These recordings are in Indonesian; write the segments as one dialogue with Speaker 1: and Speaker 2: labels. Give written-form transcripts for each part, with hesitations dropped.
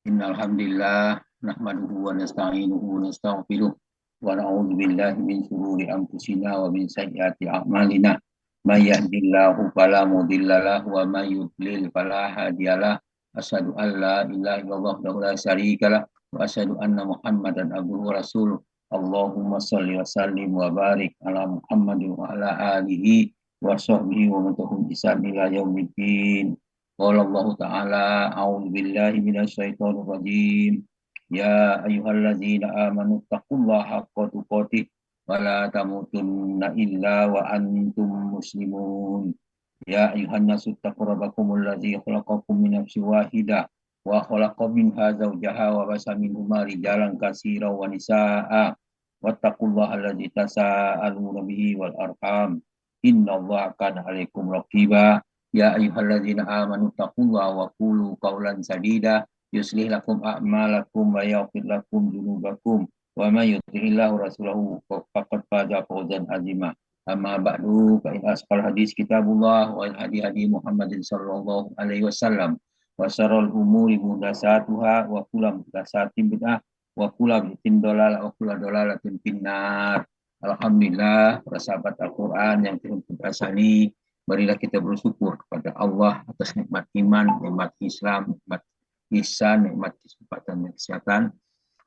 Speaker 1: Innal hamdalillah nahmaduhu wa nasta'inuhu wa nastaghfiruh wa na'udzu billahi min shururi anfusina wa min sayyiati a'malina. May yahdihillahu fala mudilla lahu wa may yudlil fala hadiyalah. Asyhadu an la ilaha illallah wahdahu la syarikalah wa asyhadu anna Muhammadan abduhu wa rasuluh. Allahumma shalli wa sallim wa barik ala Muhammadin wa ala alihi wa sahbihi wa man tabi'ahum bi ihsan ila yaumiddin. Qala Allah Ta'ala, a'udzu billahi minasyaitonir rajim. Ya ayyuhalladzina amanu taqullaha haqqa tuqatih wa la tamutunna illa wa antum muslimun. Ya ayyuhan nasu taqu rabbakumul ladzi khalaqakum min nafsin wahidah wa khalaqa minha zawjaha wa basa minhuma rijalan katsiran wa nisaa'a wattaqullaha alladzi tasaaluna bihi wal arham. Innallaha kana 'alaikum raqiba. Ya ayyuhalladzina amanu taqullaha wa qulu qawlan sadida yuslih lakum a'malakum wa yaghfir lakum dzunubakum wa may yuti'illahu rasulahu faqad faza fawzan azima. Amma ba'du fa in asqal hadis kitabullah wa hadi hadi Muhammadin sallallahu alaihi wasallam wa syarrul umuri muhdatsatuha wa kullu muhdatsatin bid'ah wa kullu bid'atin dhalalah wa kullu dhalalatin finnar. Alhamdulillah, para sahabat Al-Qur'an yang terkasih, marilah kita bersyukur kepada Allah atas nikmat iman, nikmat Islam, nikmat ihsan, nikmat kesempatan dan kesehatan,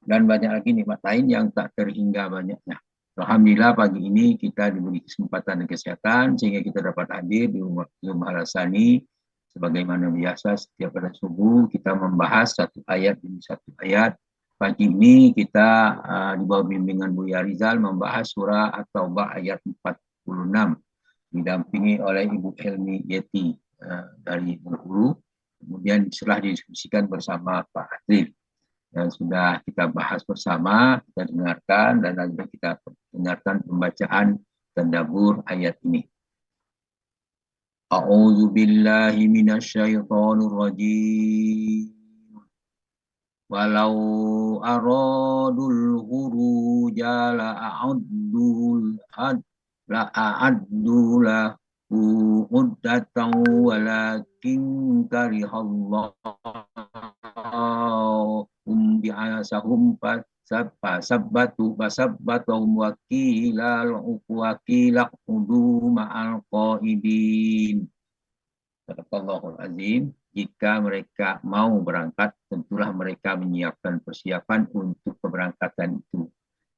Speaker 1: dan banyak lagi nikmat lain yang tak terhingga banyaknya. Alhamdulillah pagi ini kita diberi kesempatan dan kesehatan sehingga kita dapat hadir di rumah Al-Sani. Sebagaimana biasa setiap pada subuh kita membahas satu ayat demi satu ayat. Pagi ini kita di bawah bimbingan Buya Rizal membahas surah At-Taubah ayat 46. Didampingi oleh Ibu Helmi Yeti dari Bengkulu. Kemudian setelah didiskusikan bersama Pak Adrif. Dan sudah kita bahas bersama, kita dengarkan, dan nanti kita dengarkan pembacaan tadabbur ayat ini. A'udzu billahi minasyaitonir rajim. Walau aradul khuruja la'addul la'addu lahu uddatan walakin karihallahu bi'asahum fasabbatahum wakilal hudu ma'al qaidin. Sadaqallahul azim. Jika mereka mau berangkat, tentulah mereka menyiapkan persiapan untuk keberangkatan itu.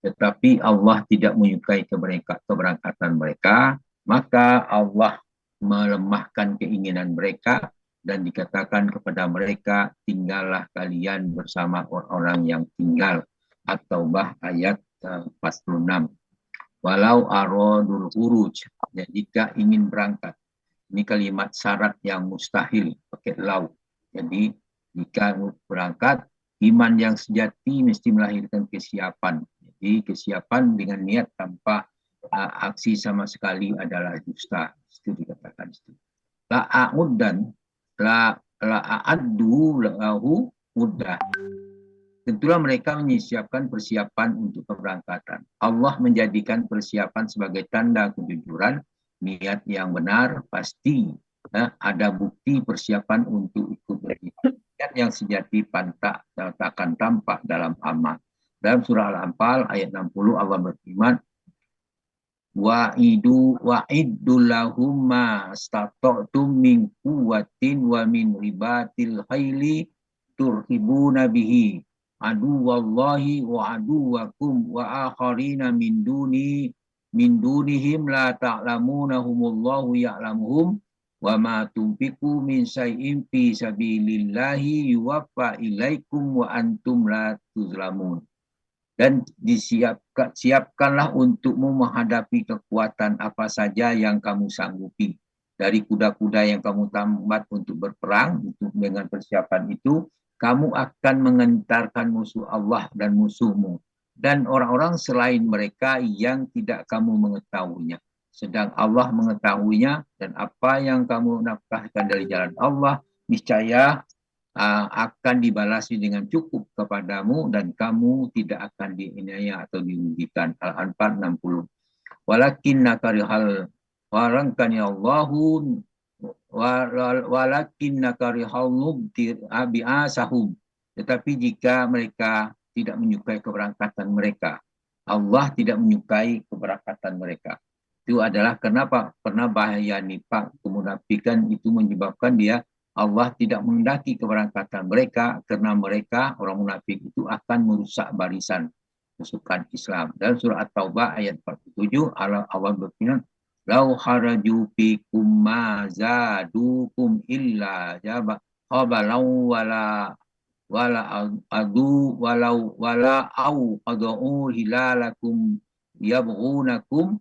Speaker 1: Tetapi Allah tidak menyukai keberangkatan mereka, maka Allah melemahkan keinginan mereka dan dikatakan kepada mereka, tinggallah kalian bersama orang-orang yang tinggal. At-Taubah ayat 46. Walau aradul huruj, ya, jika ingin berangkat. Ini kalimat syarat yang mustahil, pakai lau. Jadi jika berangkat, iman yang sejati mesti melahirkan kesiapan. Jadi kesiapan dengan niat tanpa aksi sama sekali adalah dusta. Itu dikatakan itu. La'a'uddan la'a'addu lahu uddah. Tentulah mereka menyiapkan persiapan untuk keberangkatan. Allah menjadikan persiapan sebagai tanda kejujuran, niat yang benar, pasti ada bukti persiapan untuk ikut beriman. Niat yang sejati takkan tampak dalam amal. Dalam surah Al-Anfal ayat 60 Allah berfirman, wa'iddu lahum ma stata'tum min quwwatin wa min ribatil khaili turhibuna bihi aduwallahi wa aduwakum wa akharina min dunihim la ta'lamunahumullahu ya'lamuhum wa ma tunfiqu min syai'in fi sabilillahi yuwaffa ilaikum wa antum la tuzlamun. Dan siapkanlah untukmu menghadapi kekuatan apa saja yang kamu sanggupi. Dari kuda-kuda yang kamu tambat untuk berperang, dengan persiapan itu, kamu akan mengentarkan musuh Allah dan musuhmu. Dan orang-orang selain mereka yang tidak kamu mengetahuinya. Sedang Allah mengetahuinya, dan apa yang kamu nafkahkan dari jalan Allah, niscaya akan dibalasi dengan cukup kepadamu dan kamu tidak akan dianiaya atau dirugikan. Al-Anfal 60. Walakinna karihal warangkani Allahun walakinna karihal mubtir abi'asahum Tetapi jika mereka tidak menyukai keberangkatan mereka, Allah tidak menyukai keberangkatan mereka. Itu adalah kenapa? Karena bahaya nifak, kemunafikan itu menyebabkan dia Allah tidak menghendaki keberangkatan mereka karena mereka orang munafik itu akan merusak barisan pasukan Islam. Dalam surah At-Taubah ayat 47 Allah berfirman, "Lau kharaju fikum ma zadukum illa jaba qabalau wala adu wala au adu hilalakum yabghunakum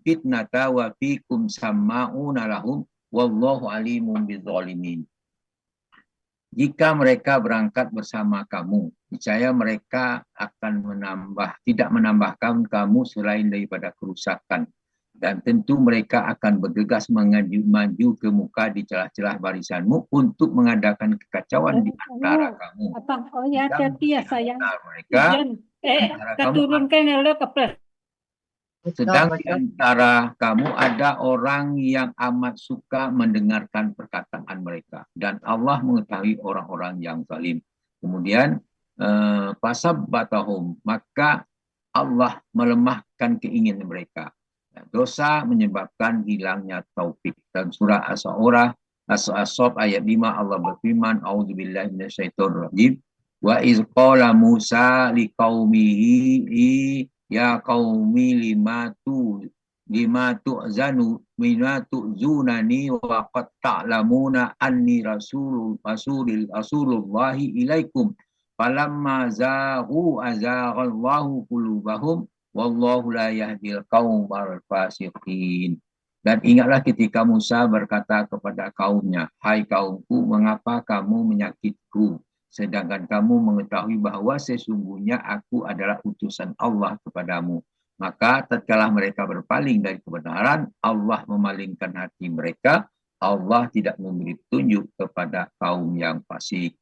Speaker 1: fitnata wa fikum sama'una lahum wallahu alimun bidzalimin." Jika mereka berangkat bersama kamu, niscaya mereka akan tidak menambahkan kamu selain daripada kerusakan. Dan tentu mereka akan bergegas maju ke muka di celah-celah barisanmu untuk mengadakan kekacauan di antara kamu.
Speaker 2: Oh ya, hati ya sayang.
Speaker 1: Mereka,
Speaker 2: keturunkan lo kepres.
Speaker 1: Sedang di antara kamu ada orang yang amat suka mendengarkan perkataan mereka. Dan Allah mengetahui orang-orang yang zalim. Kemudian, fasabbatahum, maka Allah melemahkan keinginan mereka. Dosa menyebabkan hilangnya taufik. Dan surah As-Sof ayat 5 Allah berfirman, A'udzubillahi minasyaitonirrajim. Wa iz qala Musa liqaumihi ya qaumi limatu zunani wa qad ta'lamuna anni rasulullahi ilaikum falamma zaghu azaghallahu qulubahum wallahu la yahdil qaumal fasiqin. Dan ingatlah ketika Musa berkata kepada kaumnya, hai kaumku, mengapa kamu menyakitku sedangkan kamu mengetahui bahwa sesungguhnya aku adalah utusan Allah kepadamu. Maka tatkala mereka berpaling dari kebenaran, Allah memalingkan hati mereka. Allah tidak memberi petunjuk kepada kaum yang fasik.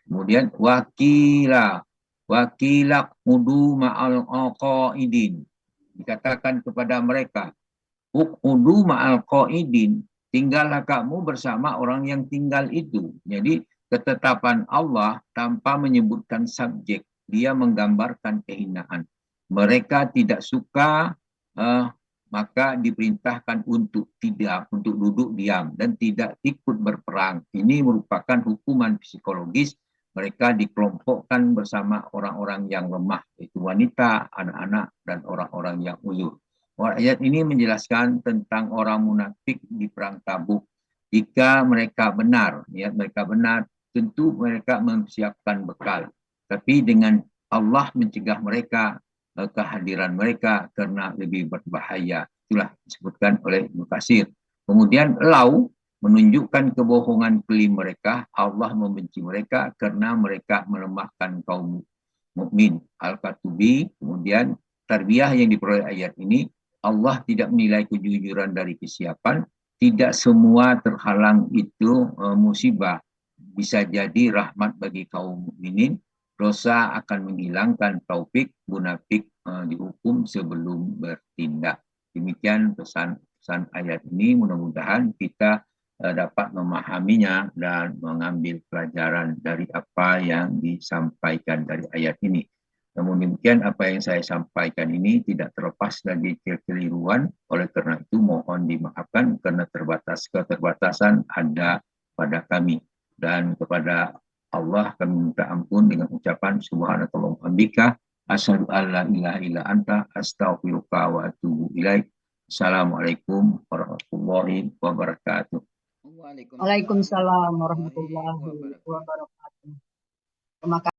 Speaker 1: Kemudian wakila mudu ma'al qaidin. Dikatakan kepada mereka, uq'udu ma'al qaidin, tinggallah kamu bersama orang yang tinggal itu. Jadi ketetapan Allah tanpa menyebutkan subjek, dia menggambarkan kehinaan. Mereka tidak suka, maka diperintahkan untuk duduk diam dan tidak ikut berperang. Ini merupakan hukuman psikologis. Mereka dikelompokkan bersama orang-orang yang lemah, yaitu wanita, anak-anak, dan orang-orang yang uzur. Ayat ini menjelaskan tentang orang munafik di perang Tabuk. Jika mereka benar, niat mereka benar, tentu mereka mempersiapkan bekal. Tapi dengan Allah mencegah mereka, kehadiran mereka karena lebih berbahaya. Itulah disebutkan oleh Ibnu Katsir. Kemudian lau menunjukkan kebohongan klaim mereka. Allah membenci mereka karena mereka melemahkan kaum mukmin. Al-Qatubi. Kemudian tarbiyah yang diperoleh ayat ini, Allah tidak menilai kejujuran dari kesiapan. Tidak semua terhalang itu musibah. Bisa jadi rahmat bagi kaum mukminin. Dosa akan menghilangkan taufik, munafik dihukum sebelum bertindak. Demikian pesan ayat ini. Mudah-mudahan kita dapat memahaminya dan mengambil pelajaran dari apa yang disampaikan dari ayat ini. Namun demikian apa yang saya sampaikan ini tidak terlepas dari kekeliruan. Oleh karena itu mohon dimaafkan karena keterbatasan ada pada kami. Dan kepada Allah kami minta ampun dengan ucapan subhanallah hamdika asyhadu alla ilaha illa anta astaghfiruka wa atubu ilaik. Assalamualaikum warahmatullahi wabarakatuh.
Speaker 3: Waalaikumsalam warahmatullahi wabarakatuh. Terima kasih.